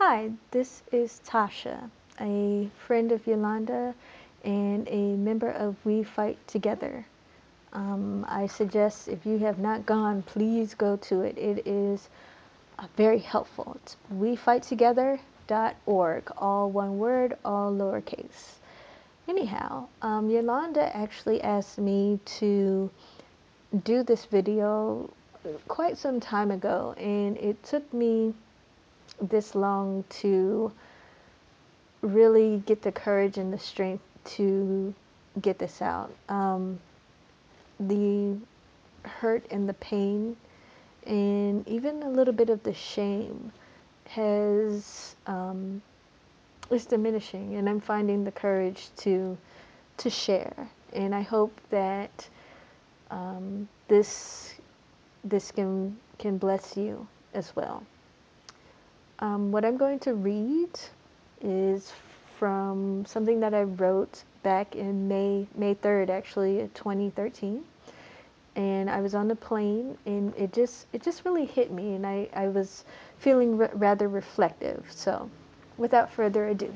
Hi, this is Tasha, a friend of Yolanda and a member of We Fight Together. I suggest if you have not gone, please go to it. It is very helpful. It's wefighttogether.org, all one word, all lowercase. Anyhow, Yolanda actually asked me to do this video quite some time ago, and it took me this long to really get the courage and the strength to get this out. The hurt and the pain and even a little bit of the shame has is diminishing, and I'm finding the courage to share. And I hope that this can bless you as well. What I'm going to read is from something that I wrote back in May 3rd, actually, 2013. And I was on the plane, and it just really hit me, and I was feeling rather reflective. So, without further ado,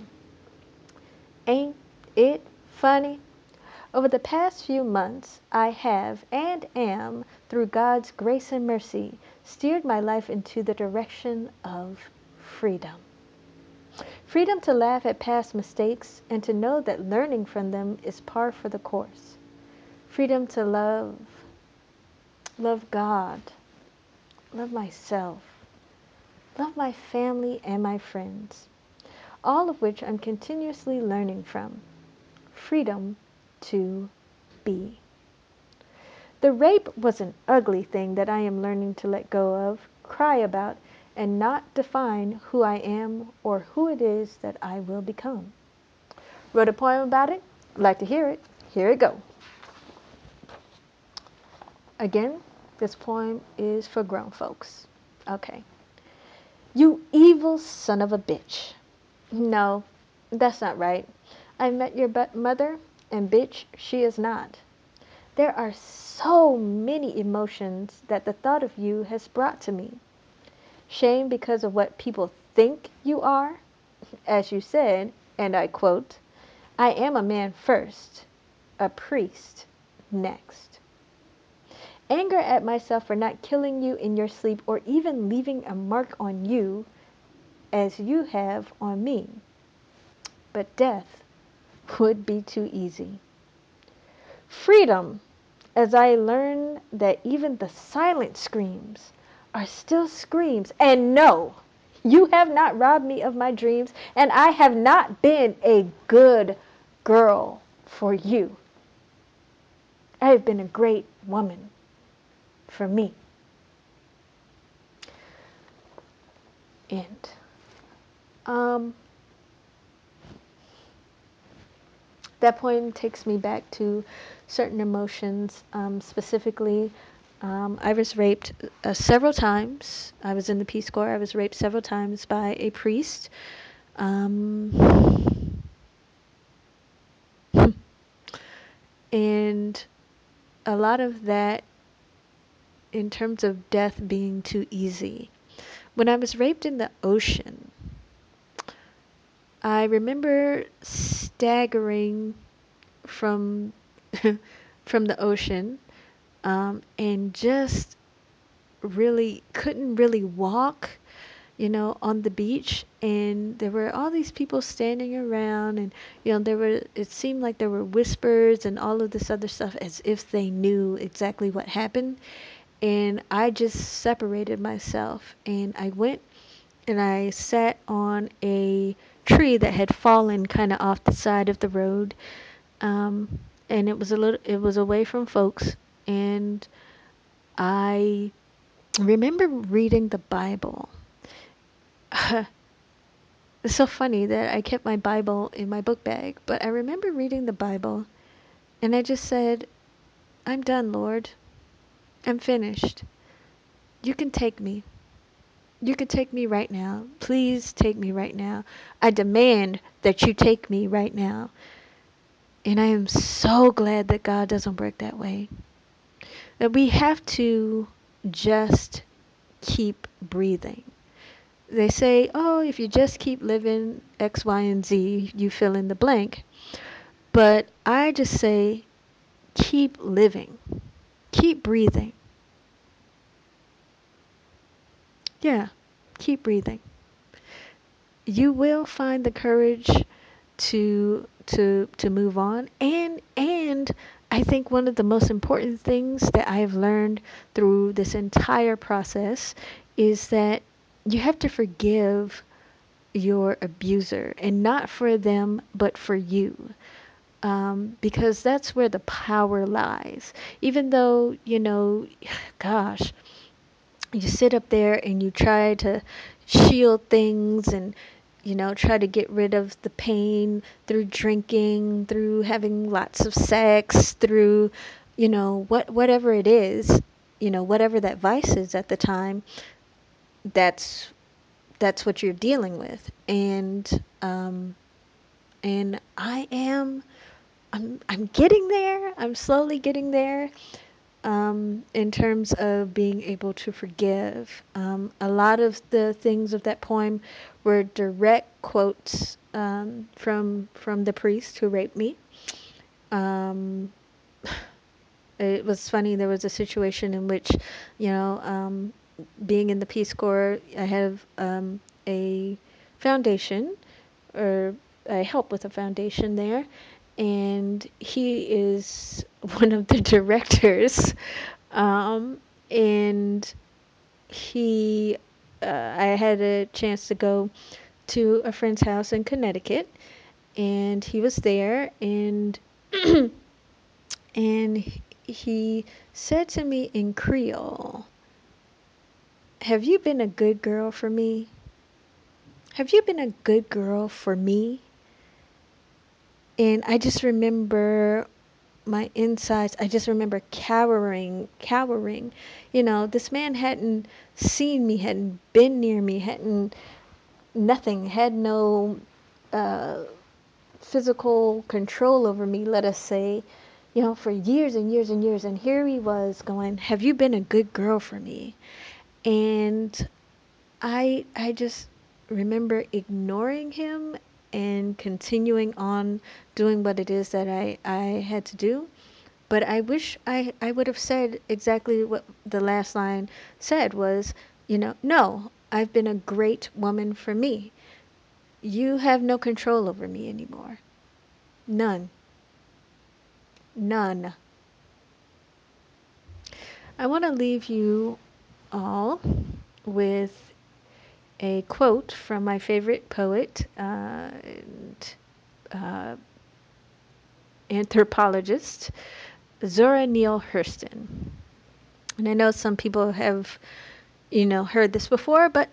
ain't it funny? Over the past few months, I have and am, through God's grace and mercy, steered my life into the direction of freedom. Freedom to laugh at past mistakes and to know that learning from them is par for the course. Freedom to love God, love myself, love my family and my friends, all of which I'm continuously learning from. Freedom to be. The rape was an ugly thing that I am learning to let go of, cry about, and not define who I am or who it is that I will become. Wrote a poem about it. Like to hear it? Here it go. Again, this poem is for grown folks. Okay. You evil son of a bitch. No, that's not right. I met your mother, and bitch, she is not. There are so many emotions that the thought of you has brought to me. Shame because of what people think you are. As you said, and I quote, I am a man first, a priest next. Anger at myself for not killing you in your sleep or even leaving a mark on you as you have on me. But death would be too easy. Freedom, as I learn that even the silent screams are still screams. And no, you have not robbed me of my dreams, and I have not been a good girl for you. I have been a great woman for me. End. Um, that poem takes me back to certain emotions. Specifically, I was raped several times. I was in the Peace Corps. I was raped several times by a priest. And a lot of that in terms of death being too easy. When I was raped in the ocean, I remember staggering from from the ocean, and just really couldn't really walk, on the beach, and there were all these people standing around, and it seemed like there were whispers and all of this other stuff as if they knew exactly what happened. And I just separated myself, and I went and I sat on a tree that had fallen kind of off the side of the road. And it was away from folks, and I remember reading the Bible. It's so funny that I kept my Bible in my book bag, but I remember reading the Bible, and I just said, I'm done, Lord. I'm finished. You can take me. You can take me right now. Please take me right now. I demand that you take me right now. And I am so glad that God doesn't work that way. That we have to just keep breathing. they say, oh, if you just keep living X, Y, and Z, you fill in the blank. But I just say, keep living, keep breathing. Yeah, keep breathing. You will find the courage to move on, and I think one of the most important things that I've learned through this entire process is that you have to forgive your abuser, and not for them but for you, because that's where the power lies. Even though, gosh, you sit up there and you try to shield things and try to get rid of the pain through drinking, through having lots of sex, through whatever it is, whatever that vice is at the time. That's what you're dealing with. And I'm getting there. I'm slowly getting there, in terms of being able to forgive. A lot of the things of that poem were direct quotes, from the priest who raped me. Um, it was funny. There was a situation in which, being in the Peace Corps, I have, a foundation, or I help with a foundation there, and he is one of the directors, and he I had a chance to go to a friend's house in Connecticut, and he was there, and he said to me in Creole, "Have you been a good girl for me? Have you been a good girl for me?" And I just remember my insides, I just remember cowering. This man hadn't seen me, hadn't been near me, hadn't nothing, had no uh, physical control over me, let us say, for years and years and years. And here he was going, "Have you been a good girl for me?" And I just remember ignoring him and continuing on doing what it is that I had to do. But I wish I would have said exactly what the last line said was, no, I've been a great woman for me. You have no control over me anymore. None. None. I want to leave you all with a quote from my favorite poet, and uh, anthropologist, Zora Neale Hurston. And I know some people have, heard this before, but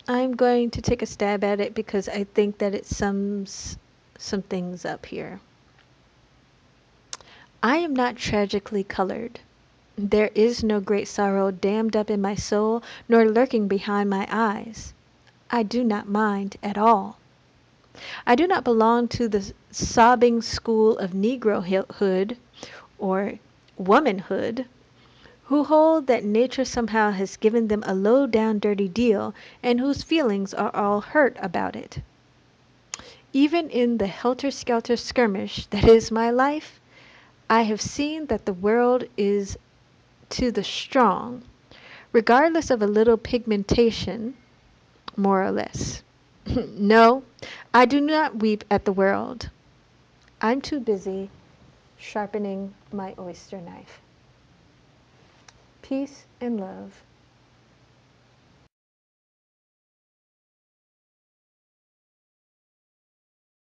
I'm going to take a stab at it because I think that it sums some things up here. I am not tragically colored. There is no great sorrow dammed up in my soul, nor lurking behind my eyes. I do not mind at all. I do not belong to the sobbing school of Negrohood or womanhood, who hold that nature somehow has given them a low down dirty deal, and whose feelings are all hurt about it. Even in the helter-skelter skirmish that is my life, I have seen that the world is to the strong, regardless of a little pigmentation, more or less. No, I do not weep at the world. I'm too busy sharpening my oyster knife. Peace and love.